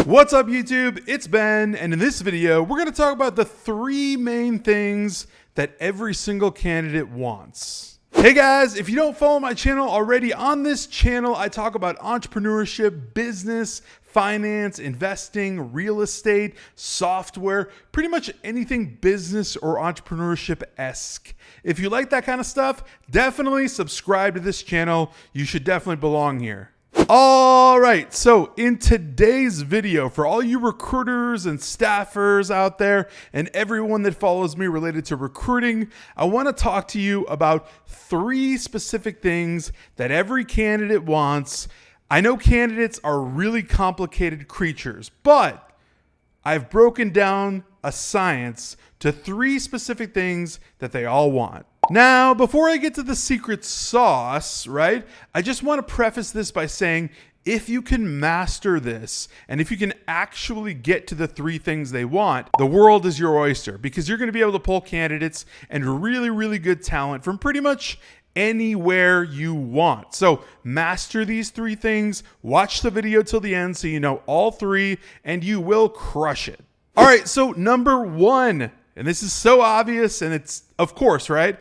What's up, YouTube? It's Ben, and in this video, we're going to talk about the 3 main things that every single candidate wants. Hey guys, if you don't follow my channel already, on this channel, I talk about entrepreneurship, business, finance, investing, real estate, software, pretty much anything business or entrepreneurship-esque. If you like that kind of stuff, definitely subscribe to this channel. You should definitely belong here. All right, so in today's video, for all you recruiters and staffers out there and everyone that follows me related to recruiting, I want to talk to you about 3 specific things that every candidate wants. I know candidates are really complicated creatures, but I've broken down a science to 3 specific things that they all want. Now, before I get to the secret sauce, right, I just want to preface this by saying if you can master this and if you can actually get to the 3 things they want, the world is your oyster, because you're going to be able to pull candidates and really, really good talent from pretty much anywhere you want. So master these 3 things, watch the video till the end so you know all 3, and you will crush it. All right, so number 1, and this is so obvious, and it's, of course, right?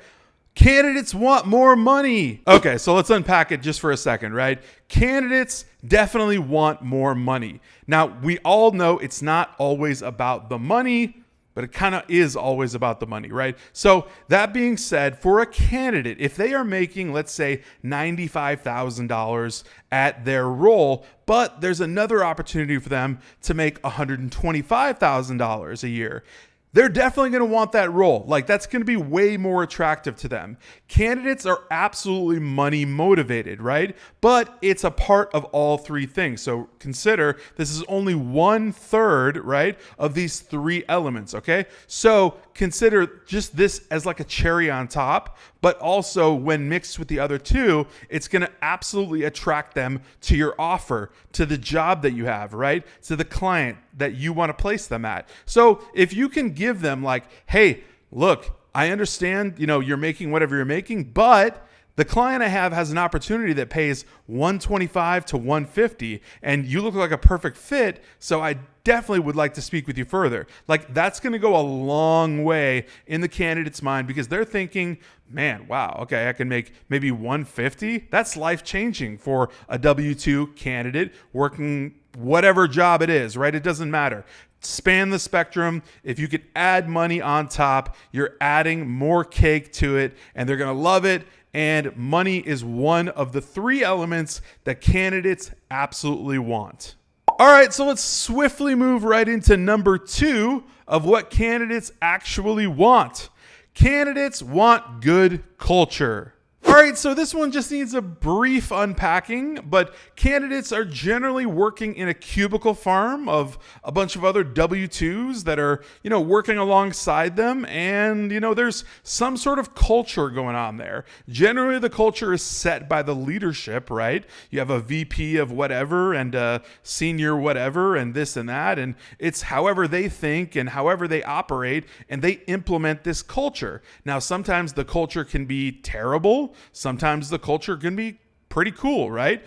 Candidates want more money. Okay, so let's unpack it just for a second, right? Candidates definitely want more money. Now, we all know it's not always about the money, but it kind of is always about the money, right? So that being said, for a candidate, if they are making, let's say, $95,000 at their role, but there's another opportunity for them to make $125,000 a year, they're definitely going to want that role. Like, that's going to be way more attractive to them. Candidates are absolutely money motivated, right? But it's a part of all 3 things. So consider this is only 1/3, right, of these 3 elements, okay? So consider just this as like a cherry on top, but also when mixed with the other 2, it's going to absolutely attract them to your offer, to the job that you have, right? To the client that you want to place them at. So if you can give them like, hey, look, I understand, you're making whatever you're making, but the client I have has an opportunity that pays $125 to $150, and you look like a perfect fit, so I definitely would like to speak with you further. Like, that's going to go a long way in the candidate's mind, because they're thinking, man, wow, okay, I can make maybe $150. That's life-changing for a W-2 candidate working whatever job it is, right? It doesn't matter. Span the spectrum. If you could add money on top, you're adding more cake to it, and they're going to love it. And money is one of the 3 elements that candidates absolutely want. All right, so let's swiftly move right into number 2 of what candidates actually want. Candidates want good culture. All right, so this one just needs a brief unpacking, but candidates are generally working in a cubicle farm of a bunch of other W-2s that are, working alongside them, and, there's some sort of culture going on there. Generally, the culture is set by the leadership, right? You have a VP of whatever and a senior whatever and this and that, and it's however they think and however they operate, and they implement this culture. Now, sometimes the culture can be terrible. Sometimes the culture can be pretty cool, right?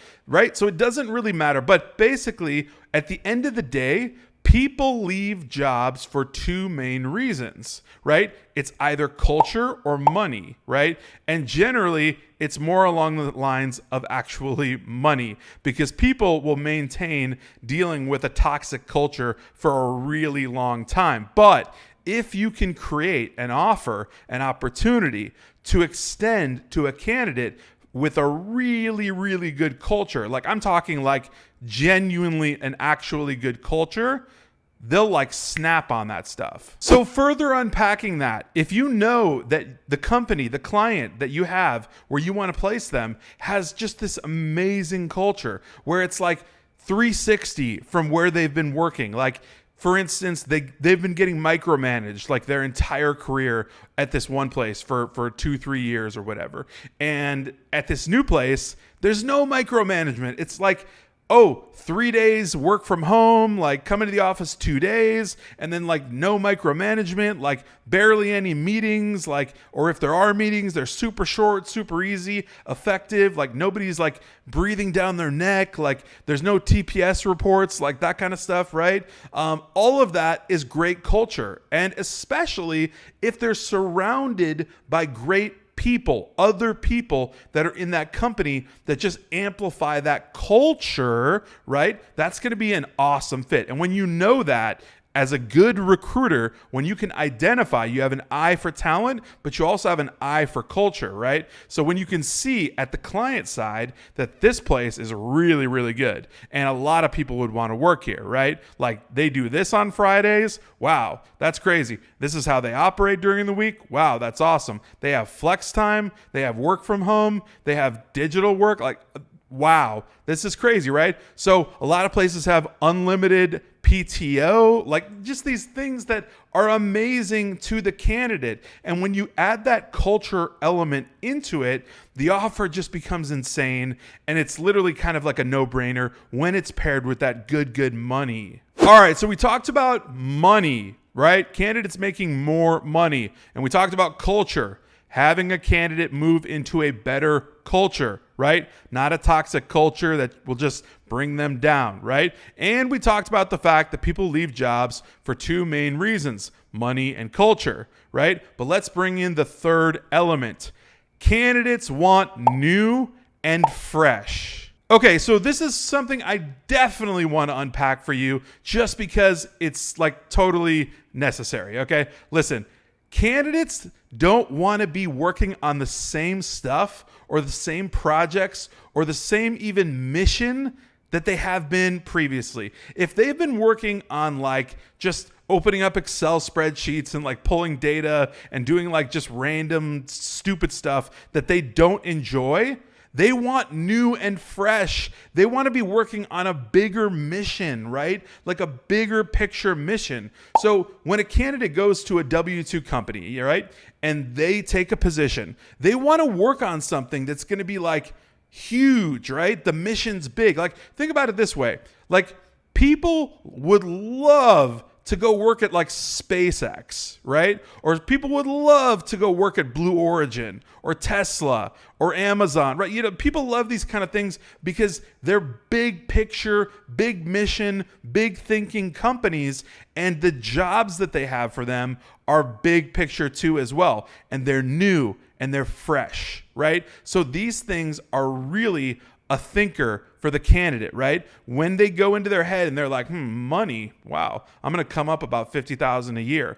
So it doesn't really matter. But basically, at the end of the day, people leave jobs for 2 main reasons, right? It's either culture or money, right? And generally, it's more along the lines of actually money, because people will maintain dealing with a toxic culture for a really long time. But if you can create an offer, an opportunity to extend to a candidate with a really, really good culture, like I'm talking like genuinely and actually good culture, they'll like snap on that stuff. So further unpacking that, if you know that the company, the client that you have where you want to place them has just this amazing culture where it's like 360 from where they've been working, like, for instance, they've been getting micromanaged like their entire career at this one place for 2-3 years or whatever. And at this new place, there's no micromanagement. It's like oh, 3 days work from home, like come into the office 2 days, and then like no micromanagement, like barely any meetings, like, or if there are meetings, they're super short, super easy, effective, like nobody's like breathing down their neck, like there's no TPS reports, like that kind of stuff, right? All of that is great culture. And especially if they're surrounded by great people, other people that are in that company that just amplify that culture, right? That's going to be an awesome fit. And when you know that, as a good recruiter, when you can identify, you have an eye for talent, but you also have an eye for culture, right? So when you can see at the client side that this place is really, really good and a lot of people would want to work here, right? Like they do this on Fridays. Wow, that's crazy. This is how they operate during the week. Wow, that's awesome. They have flex time. They have work from home. They have digital work. Like, wow, this is crazy, right? So a lot of places have unlimited PTO, like just these things that are amazing to the candidate. And when you add that culture element into it, the offer just becomes insane. And it's literally kind of like a no-brainer when it's paired with that good money. All right, so we talked about money, right? Candidates making more money. And we talked about culture. Having a candidate move into a better culture, right? Not a toxic culture that will just bring them down, right? And we talked about the fact that people leave jobs for two main reasons, money and culture, right? But let's bring in the third element. Candidates want new and fresh. Okay, so this is something I definitely want to unpack for you just because it's like totally necessary, okay? Listen, candidates don't want to be working on the same stuff or the same projects or the same even mission that they have been previously. If they've been working on like just opening up Excel spreadsheets and like pulling data and doing like just random stupid stuff that they don't enjoy, they want new and fresh. They want to be working on a bigger mission, right? Like a bigger picture mission. So when a candidate goes to a W-2 company, right, and they take a position, they want to work on something that's going to be like huge, right? The mission's big. Like think about it this way. Like people would love to go work at like SpaceX, right? Or people would love to go work at Blue Origin or Tesla or Amazon, right? You know, people love these kind of things because they're big picture, big mission, big thinking companies, and the jobs that they have for them are big picture too as well. And they're new and they're fresh, right? So these things are really a thinker for the candidate, right? When they go into their head and they're like, money, wow, I'm going to come up about $50,000 a year.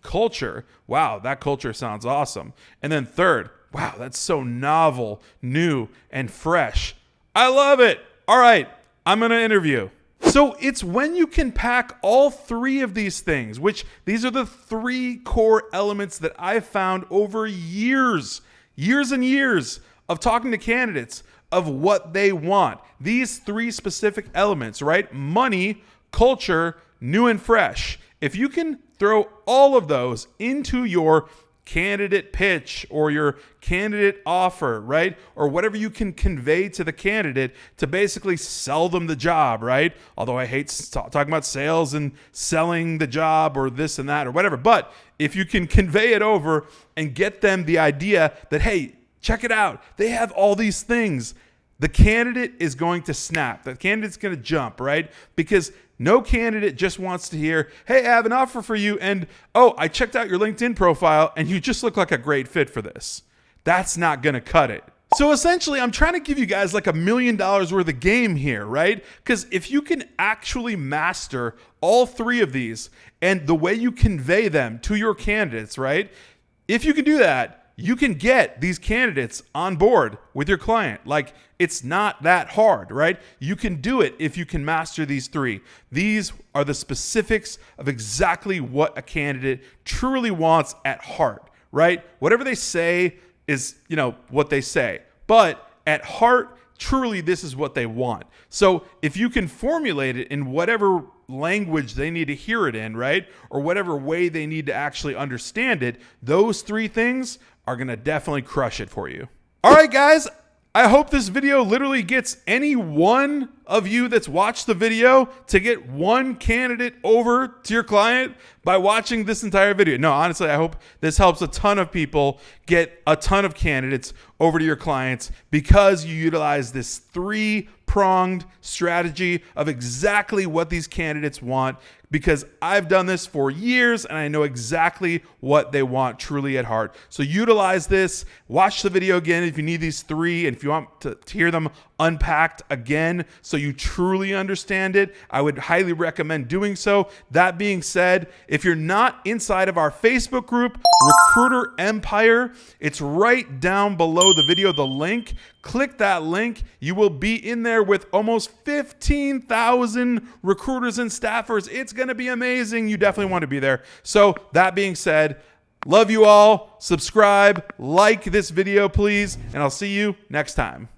Culture, wow, that culture sounds awesome. And then third, wow, that's so novel, new, and fresh. I love it. All right, I'm going to interview. So it's when you can pack all three of these things, which these are the three core elements that I've found over years and years of talking to candidates of what they want. These three specific elements, right? Money, culture, new and fresh. If you can throw all of those into your candidate pitch or your candidate offer, right? Or whatever you can convey to the candidate to basically sell them the job, right? Although I hate talking about sales and selling the job or this and that or whatever. But if you can convey it over and get them the idea that, hey, check it out, they have all these things, the candidate is going to snap. The candidate's going to jump, right? Because no candidate just wants to hear, hey, I have an offer for you. And, oh, I checked out your LinkedIn profile and you just look like a great fit for this. That's not going to cut it. So essentially, I'm trying to give you guys like $1 million worth of game here, right? Because if you can actually master all three of these and the way you convey them to your candidates, right? If you can do that, you can get these candidates on board with your client. Like, it's not that hard, right? You can do it if you can master these three. These are the specifics of exactly what a candidate truly wants at heart, right? Whatever they say is, what they say. But at heart, truly, this is what they want. So if you can formulate it in whatever language they need to hear it in, right? Or whatever way they need to actually understand it, those three things are going to definitely crush it for you. All right, guys, I hope this video literally gets any one of you that's watched the video to get one candidate over to your client by watching this entire video? No, honestly, I hope this helps a ton of people get a ton of candidates over to your clients because you utilize this three-pronged strategy of exactly what these candidates want, because I've done this for years and I know exactly what they want truly at heart. So utilize this. Watch the video again if you need these three, and if you want to hear them unpacked again so you truly understand it, I would highly recommend doing so. That being said, if you're not inside of our Facebook group, Recruiter Empire, it's right down below the video, the link. Click that link. You will be in there with almost 15,000 recruiters and staffers. It's going to be amazing. You definitely want to be there. So that being said, love you all. Subscribe, like this video, please, and I'll see you next time.